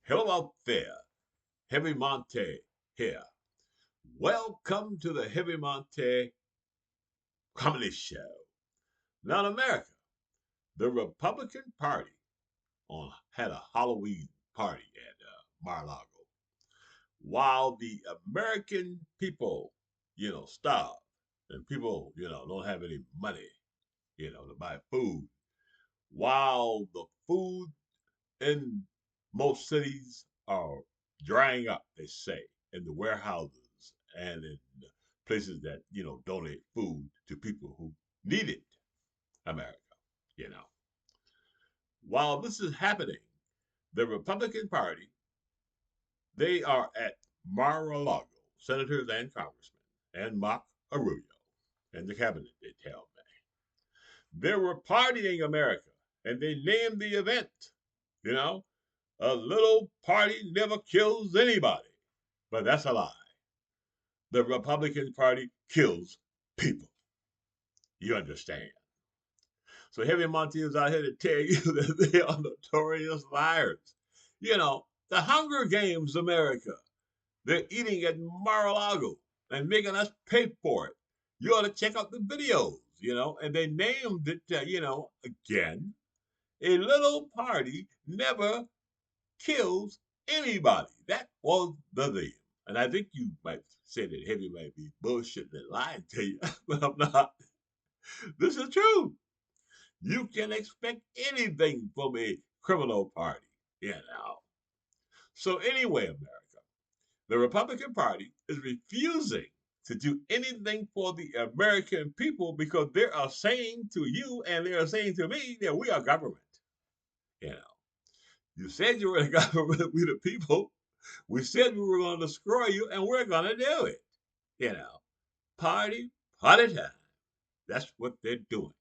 Hello out there, Heavy Montae here. Welcome to the Heavy Montae Comedy Show. Now in America, the Republican Party had a Halloween party at Mar-a-Lago. While the American people, starve and people, don't have any money, to buy food. While the food in most cities are drying up, they say, in the warehouses and in places that, donate food to people who need it, America, you know. While this is happening, the Republican Party, they are at Mar-a-Lago, senators and congressmen, and Mark Arroyo and the cabinet, they tell me. They were partying America, and they named the event, you know, a little party never kills anybody. But that's a lie. The Republican Party kills people. You understand? So Heavy Monty is out here to tell you that they are notorious liars. The Hunger Games, America. They're eating at Mar-a-Lago and making us pay for it. You ought to check out the videos, and they named it, again, a little party never kills anybody. That was the theme. And I think you might say that Heavy might be bullshitting and lying to you, but I'm not. This is true. You can expect anything from a criminal party. So anyway, America, the Republican Party is refusing to do anything for the American people because they are saying to you and they are saying to me that we are government. You know, you said you were the government, we the people. We said we were going to destroy you, and we're going to do it. You know, party, party time. That's what they're doing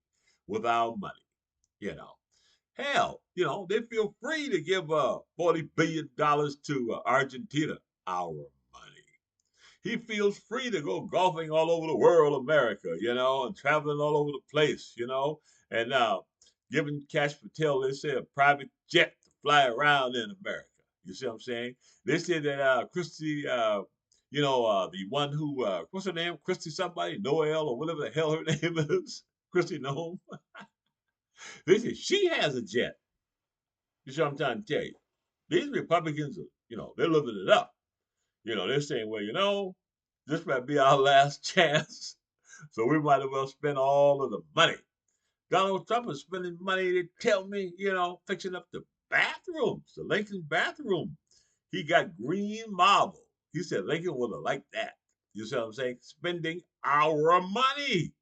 with our money. You know, hell, they feel free to give $40 billion to Argentina, our money. He feels free to go golfing all over the world, America, and traveling all over the place, and giving Cash Patel, they say, a private jet to fly around in America. You see what I'm saying? They said that Christy, the one who, what's her name? Christy somebody, Noel, or whatever the hell her name is. Christy Nome. They said she has a jet. You see what I'm trying to tell you? These Republicans, they're living it up. They're saying, well, this might be our last chance. So we might as well spend all of the money. Donald Trump is spending money to tell me, fixing up the bathrooms, the Lincoln bathroom. He got green marble. He said Lincoln would have liked that. You see what I'm saying? Spending our money,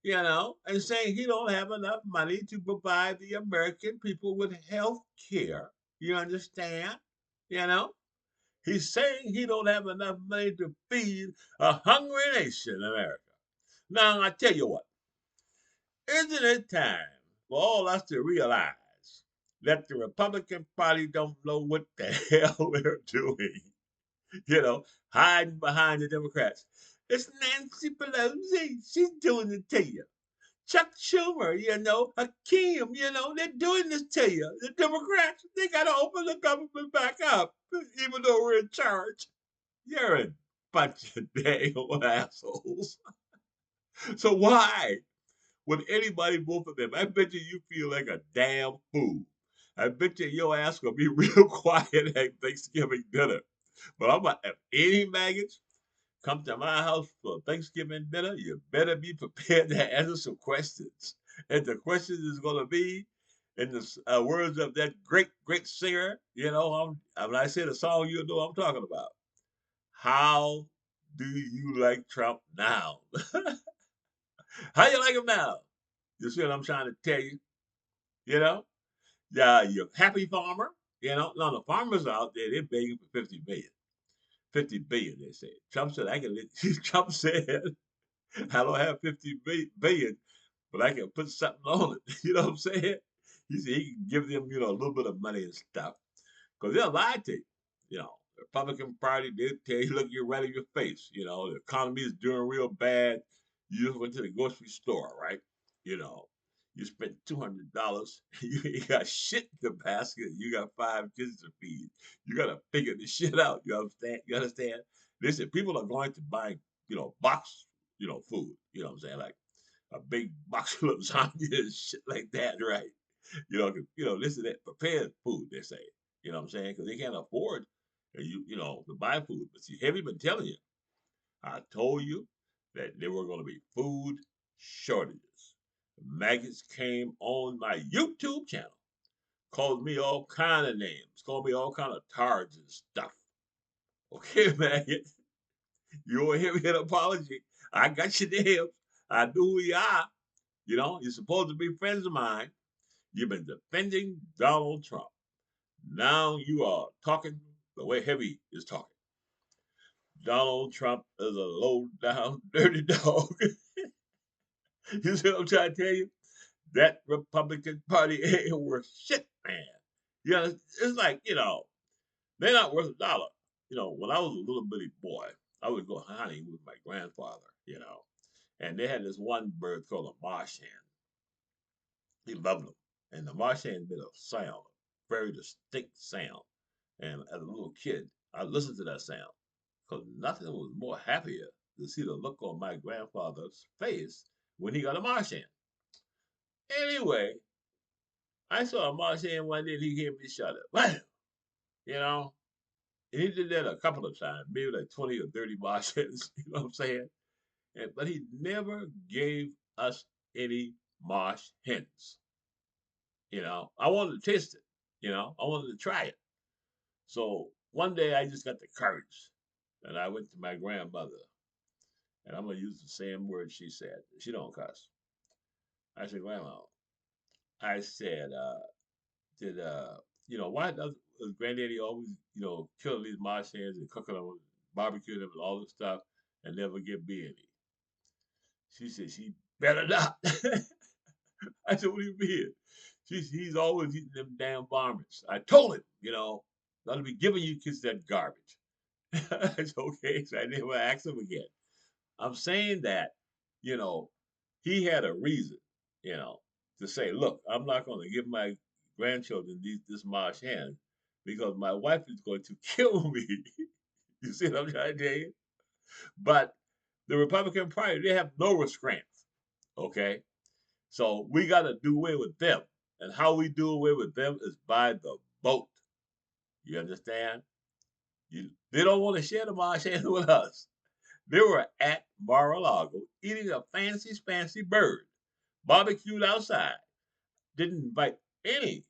and saying he don't have enough money to provide the American people with health care. You understand? You know? He's saying he don't have enough money to feed a hungry nation, America. Now, I tell you what, isn't it time for all us to realize that the Republican Party don't know what the hell they're doing? Hiding behind the Democrats. It's Nancy Pelosi. She's doing it to you. Chuck Schumer, Hakeem, they're doing this to you. The Democrats, they got to open the government back up, even though we're in charge. You're a bunch of dang old assholes. So why would anybody vote for them? I bet you feel like a damn fool. I bet your ass gonna be real quiet at Thanksgiving dinner. But I'm gonna have any maggots come to my house for Thanksgiving dinner, you better be prepared to answer some questions. And the questions is gonna be in the words of that great, great singer, when I say the song, you know what I'm talking about. How do you like Trump now? How you like him now? You see what I'm trying to tell you? You know? Yeah, you're happy farmer. No, the farmers out there, they're begging for 50 billion. 50 billion, they say. Trump said, Trump said, I don't have 50 billion, but I can put something on it. You know what I'm saying? He said he can give them, a little bit of money and stuff. Because they'll lie to you. The Republican Party, they'll tell you, look, you're right in your face. The economy is doing real bad. You just went to the grocery store, right? You know, You spent $200. You got shit in the basket. You got 5 kids to feed. You got to figure this shit out. You understand? You understand? Listen, people are going to buy, box, food. You know what I'm saying? Like a big box of lasagna and shit like that, right? Listen, that prepared food, they say. You know what I'm saying? Because they can't afford to buy food. But see, have you been telling you? I told you that there were going to be food shortages. Maggots came on my YouTube channel, called me all kind of names, called me all kind of tards and stuff. Okay, maggot, you don't hear me an apology. I got your names. I know who you are. You're supposed to be friends of mine. You've been defending Donald Trump. Now you are talking the way Heavy is talking. Donald Trump is a low down, dirty dog. You see what I'm trying to tell you? That Republican Party ain't worth shit, man. It's like, they're not worth a dollar. When I was a little bitty boy, I would go hunting with my grandfather, and they had this one bird called a marsh hen. He loved them. And the marsh hen made a sound, a very distinct sound. And as a little kid, I listened to that sound because nothing was more happier to see the look on my grandfather's face when he got a marsh hen. Anyway, I saw a marsh hen one day and he gave me a shot at bam, you know. And he did that a couple of times, maybe like 20 or 30 marsh hens, you know what I'm saying? But he never gave us any marsh hens. I wanted to taste it, I wanted to try it. So one day I just got the courage and I went to my grandmother and I'm gonna use the same word she said. She don't cuss. I said, Grandma, I said, did why does Granddaddy always killing these marsh hens and cooking them, barbecuing them and all this stuff and never give me any? She said she better not. I said, what do you mean? He's always eating them damn varmints. I told him, not to be giving you kids that garbage. I said, okay, so I never asked him again. I'm saying that, you know, he had a reason, you know, to say, look, I'm not going to give my grandchildren this marsh hen because my wife is going to kill me. You see what I'm trying to tell you? But the Republican Party, they have no restraints. Okay? So we got to do away with them. And how we do away with them is by the vote. You understand? They don't want to share the marsh hen with us. They were at Mar-a-Lago eating a fancy bird, barbecued outside. Didn't invite any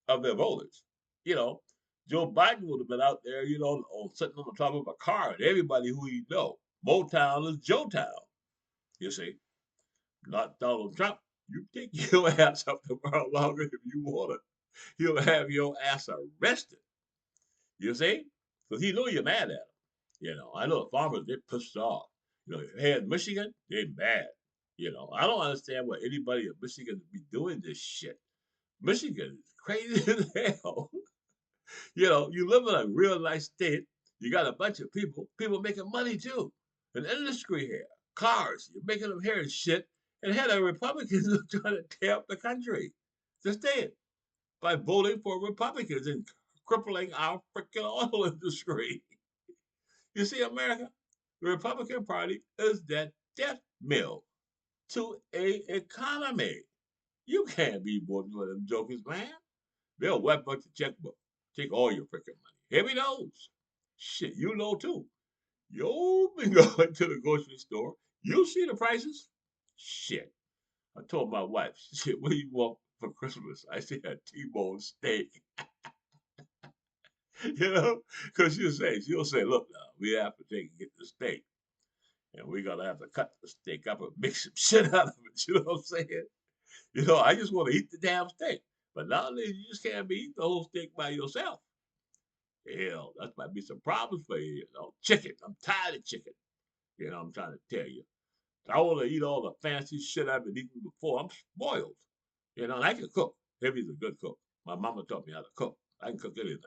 of their voters. You know, Joe Biden would have been out there, sitting on the top of a car, and everybody who you know. Motown is Joe Town, you see. Not Donald Trump. You take your ass up to Mar-a-Lago if you want it. He'll have your ass arrested, you see? Because he know you're mad at him. I know the farmers, they're pissed off. Here in Michigan, they're mad. I don't understand why anybody in Michigan be doing this shit. Michigan is crazy as hell. You live in a real nice state. You got a bunch of people making money too. An industry here, cars, you're making them here and shit. And had a Republicans trying to tear up the country. Just it by voting for Republicans and crippling our freaking oil industry. You see, America, the Republican Party is that death mill to a economy. You can't be voting for them jokers, man. They'll wipe out your checkbook, take all your freaking money. Heavy nose. Shit, you know too. You've been going to the grocery store. You see the prices? Shit. I told my wife, she said, what do you want for Christmas? I said, a T-bone steak. Because she'll say, look now, we have to get the steak. And we're gonna have to cut the steak up and mix some shit out of it. You know what I'm saying? I just want to eat the damn steak. But nowadays you just can't be eating the whole steak by yourself. Hell, that might be some problems for you. Chicken. I'm tired of chicken. I'm trying to tell you. I want to eat all the fancy shit I've been eating before. I'm spoiled. And I can cook. Heavy's a good cook. My mama taught me how to cook. I can cook anything.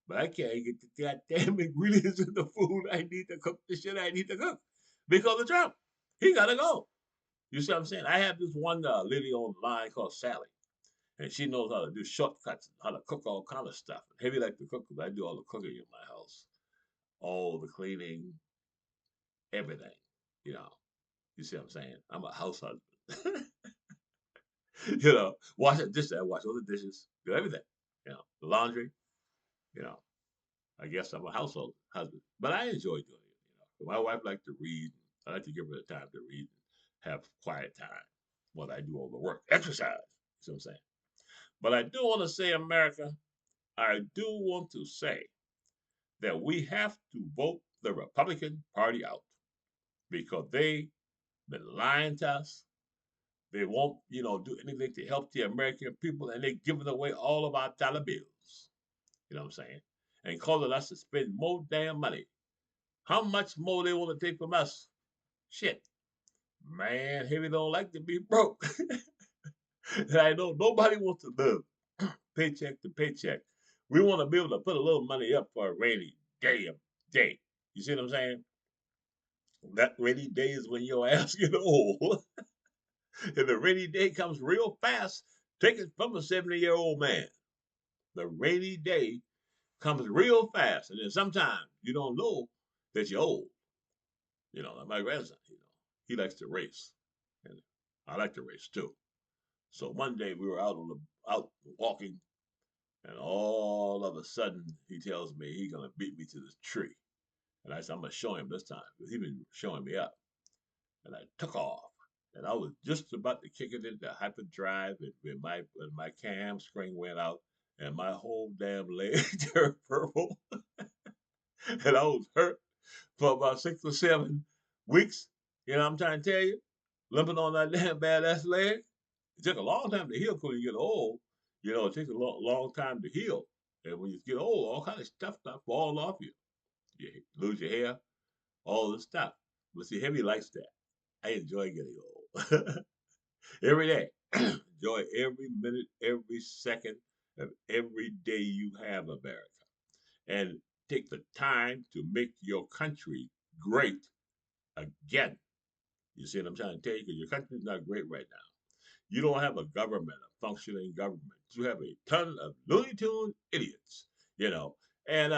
But I can't get the goddamn ingredients in the food I need to cook the shit I need to cook. Because of Trump. He gotta go. You see what I'm saying? I have this one lady online called Sally, and she knows how to do shortcuts, how to cook all kind of stuff. Heavy like to cook, but I do all the cooking in my house, all the cleaning, everything. You know, you see what I'm saying? I'm a house husband. Wash the dishes, I wash all the dishes, do everything. The laundry. You know, I guess I'm a household husband, but I enjoy doing it. My wife likes to read. I like to give her the time to read and have quiet time while I do all the work, exercise. You see what I'm saying? But I do want to say, America, I do want to say that we have to vote the Republican Party out because they've been lying to us. They won't, do anything to help the American people, and they're giving away all of our dollar bills. You know what I'm saying? And causing us to spend more damn money. How much more they want to take from us? Shit. Man, Heavy don't like to be broke. And I know nobody wants to live paycheck to paycheck. We want to be able to put a little money up for a rainy day. You see what I'm saying? That rainy day is when your ass get old. And the rainy day comes real fast. Take it from a 70-year-old man. The rainy day comes real fast. And then sometimes you don't know that you're old. Like my grandson, he likes to race. And I like to race too. So one day we were out walking, and all of a sudden he tells me he's gonna beat me to this tree. And I said, I'm gonna show him this time, because he's been showing me up. And I took off. And I was just about to kick it into hyperdrive, and when my cam screen went out, and my whole damn leg turned purple, and I was hurt for about 6 or 7 weeks. I'm trying to tell you, limping on that damn badass leg. It took a long time to heal because you get old. It takes a long time to heal. And when you get old, all kind of stuff fall off you. You lose your hair, all this stuff. But see, Heavy likes that. I enjoy getting old. Every day. Enjoy every minute, every second of every day you have, America. And take the time to make your country great again. You see what I'm trying to tell you? Because your country's not great right now. You don't have a government, a functioning government. You have a ton of Looney Tune idiots, you know. And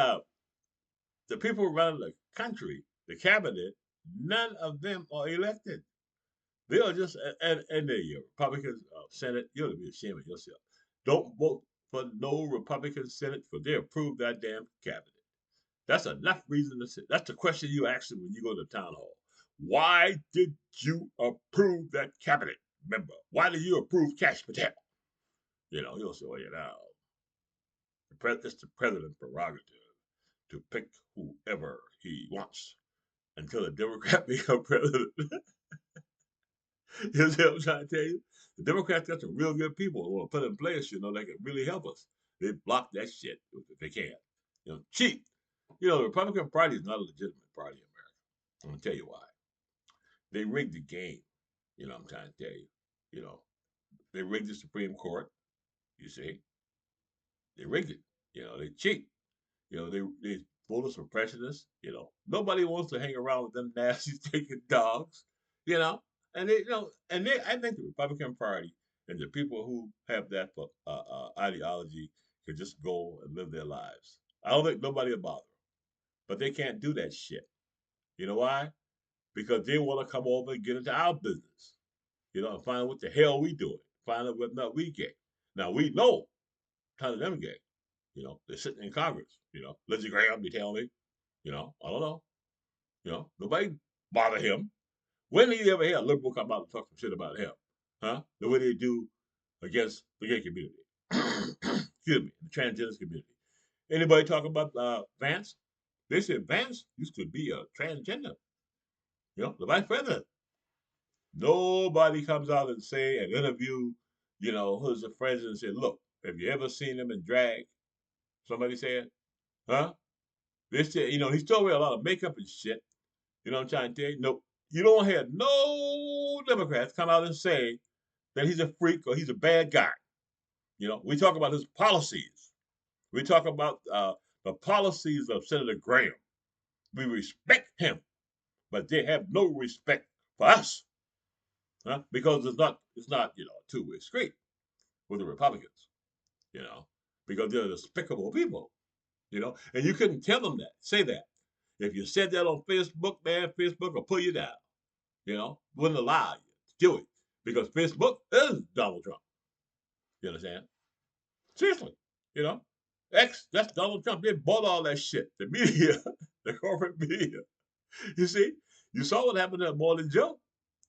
the people running the country, the cabinet, none of them are elected. They are just, and the Republicans, Senate, you ought to be ashamed of yourself. Don't vote for no Republican Senate for they approve that damn cabinet. That's enough reason to say. That's the question you ask them when you go to town hall. Why did you approve that cabinet member? Why did you approve Cash Patel? You'll say, well, it's the president's prerogative to pick whoever he wants until a Democrat becomes president. You see what I'm trying to tell you? The Democrats got some real good people who want to put in place, that can really help us. They block that shit if they can. Cheap. The Republican Party is not a legitimate party in America. I'm going to tell you why. They rigged the game. I'm trying to tell you. You know, they rigged the Supreme Court. You see, they rigged it. They cheat. They vote us for prejudice. Nobody wants to hang around with them nasty stinking dogs. You know, and I think the Republican Party and the people who have that ideology could just go and live their lives. I don't think nobody will bother them, but they can't do that shit. You know why? Because they want to come over and get into our business. And find out what the hell we doing. Find out whether or not we gay. Now we know kind of them gay. They're sitting in Congress. Lindsey Graham, they tell me. I don't know. Nobody bother him. When did you ever hear a liberal come out and talk some shit about him? Huh? The way they do against the gay community. Excuse me, the transgender community. Anybody talk about Vance? They said Vance used to be a transgender. The vice president. Nobody comes out and say and interview, who's the president and say, look, have you ever seen him in drag? Somebody said, huh? They said, he still wear a lot of makeup and shit. You know what I'm trying to tell you? Nope. You don't have no Democrats come out and say that he's a freak or he's a bad guy. We talk about his policies. We talk about the policies of Senator Graham. We respect him, but they have no respect for us. huh? Because it's not a two-way street with the Republicans, you know, because they're despicable people, and you couldn't tell them that, say that. If you said that on Facebook, man, Facebook will pull you down, wouldn't allow you to do it because Facebook is Donald Trump. You understand? Seriously, you know, X, that's Donald Trump. They bought all that shit. The media, the corporate media. You see, you saw what happened to Morning Joe.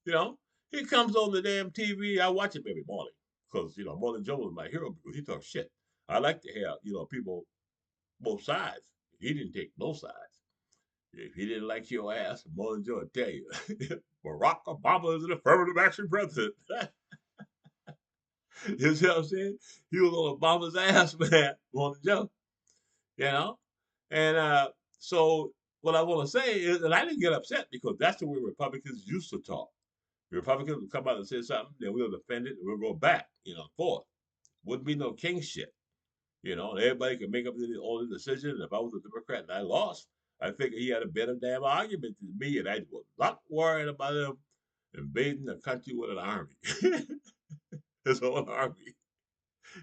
You know, he comes on the damn TV. I watch him every morning because Morning Joe was my hero because he talks shit. I like to hear people both sides. He didn't take no sides. If he didn't like your ass, Morning Joe would tell you, Barack Obama is an affirmative action president. You see what I'm saying? He was on Obama's ass, man, Morning Joe. You know, and so what I want to say is, and I didn't get upset because that's the way Republicans used to talk. The Republicans would come out and say something, then we'll defend it, and we'll go back, forth. Wouldn't be no king shit, and everybody could make up their own decision. And if I was a Democrat and I lost, I figured he had a better damn argument than me, and I was not worried about him invading the country with an army, his own army.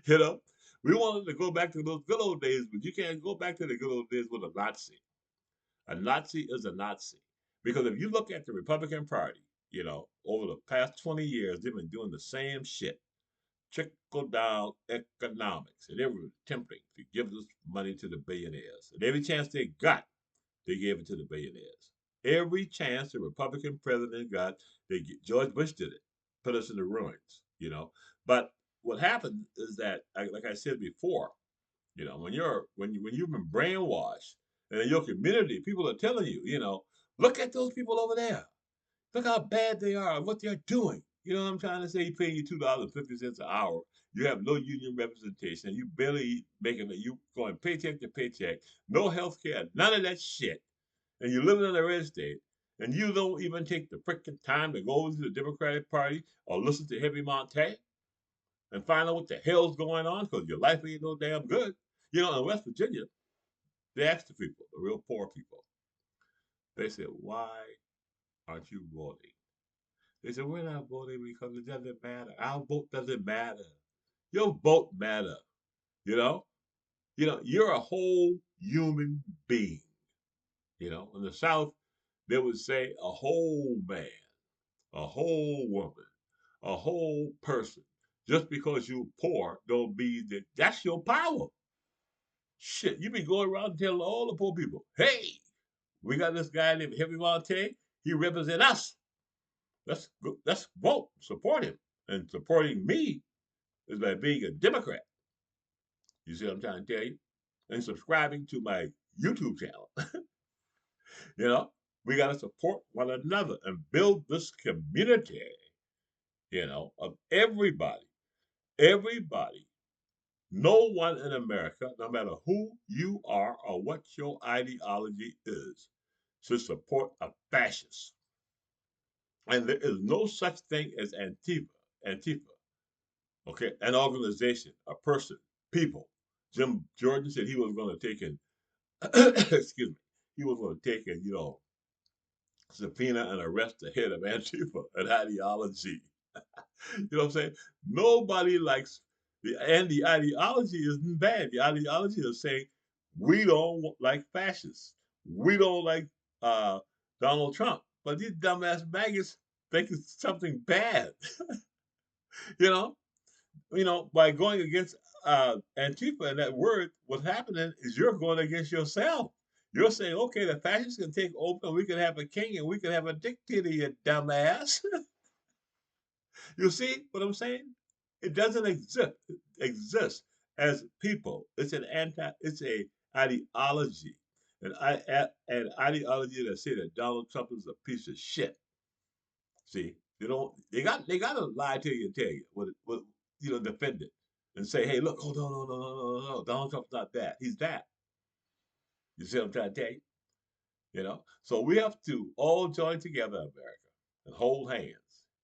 You know, we wanted to go back to those good old days, but you can't go back to the good old days with a Nazi. A Nazi is a Nazi. Because if you look at the Republican Party, over the past 20 years, they've been doing the same shit. Trickle down economics. And they were attempting to give this money to the billionaires. And every chance they got, they gave it to the billionaires. Every chance the Republican president got, George Bush did it, put us in the ruins. But what happened is that, like I said before, when you've been brainwashed, and in your community, people are telling you, look at those people over there. Look how bad they are, what they're doing. You know what I'm trying to say? He paying you $2.50 an hour. You have no union representation. And you barely making it. You going paycheck to paycheck. No health care. None of that shit. And you're living in a red state. And you don't even take the freaking time to go to the Democratic Party or listen to Heavy Montae and find out what the hell's going on because your life ain't no damn good. In West Virginia, they asked the people, the real poor people, they said, why aren't you voting? They said, we're not voting because it doesn't matter. Our vote doesn't matter. Your vote matter. You know? You're a whole human being. In the South, they would say a whole man, a whole woman, a whole person. Just because you're poor don't mean that that's your power. Shit, you be going around telling all the poor people, hey, we got this guy named Heavy Montae. He represents us. Let's vote, support him. And supporting me is by being a Democrat. You see what I'm trying to tell you? And subscribing to my YouTube channel. you know, we got to support one another and build this community, of everybody. Everybody. No one in America, no matter who you are or what your ideology is, should support a fascist. And there is no such thing as Antifa. Antifa, okay? An organization, a person, people. Jim Jordan said he was going to take an, excuse me, he was going to take a, subpoena and arrest the head of Antifa, an ideology. You know what I'm saying? Nobody likes and the ideology isn't bad. The ideology is saying we don't like fascists. We don't like uh, Donald Trump. But these dumbass maggots think it's something bad. you know, by going against Antifa and that word, what's happening is you're going against yourself. You're saying, okay, the fascists can take over, and we can have a king, and we can have a dictator, you dumbass. You see what I'm saying? It doesn't exist as people. It's a ideology. An ideology that say that Donald Trump is a piece of shit. See, they gotta lie to you and tell you defend it and say, hey, look, oh no, Donald Trump's not that. He's that. You see what I'm trying to tell you? So we have to all join together, America, and hold hands.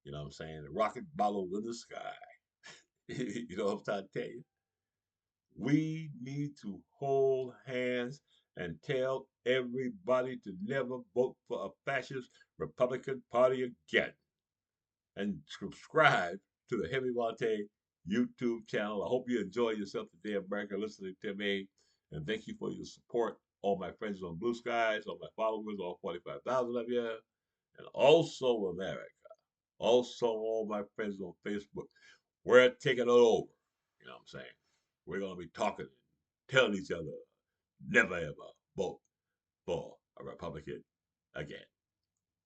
You know what I'm saying? The rocket bottle in the sky. you know what I'm trying to tell you? We need to hold hands and tell everybody to never vote for a fascist Republican Party again. and subscribe to the Heavy Montae YouTube channel. I hope you enjoy yourself today, America, listening to me. And thank you for your support. All my friends on Blue Skies, all my followers, all 45,000 of you, and also America. Also, all my friends on Facebook. We're taking it over. You know what I'm saying? We're going to be talking and telling each other never ever vote for a Republican again.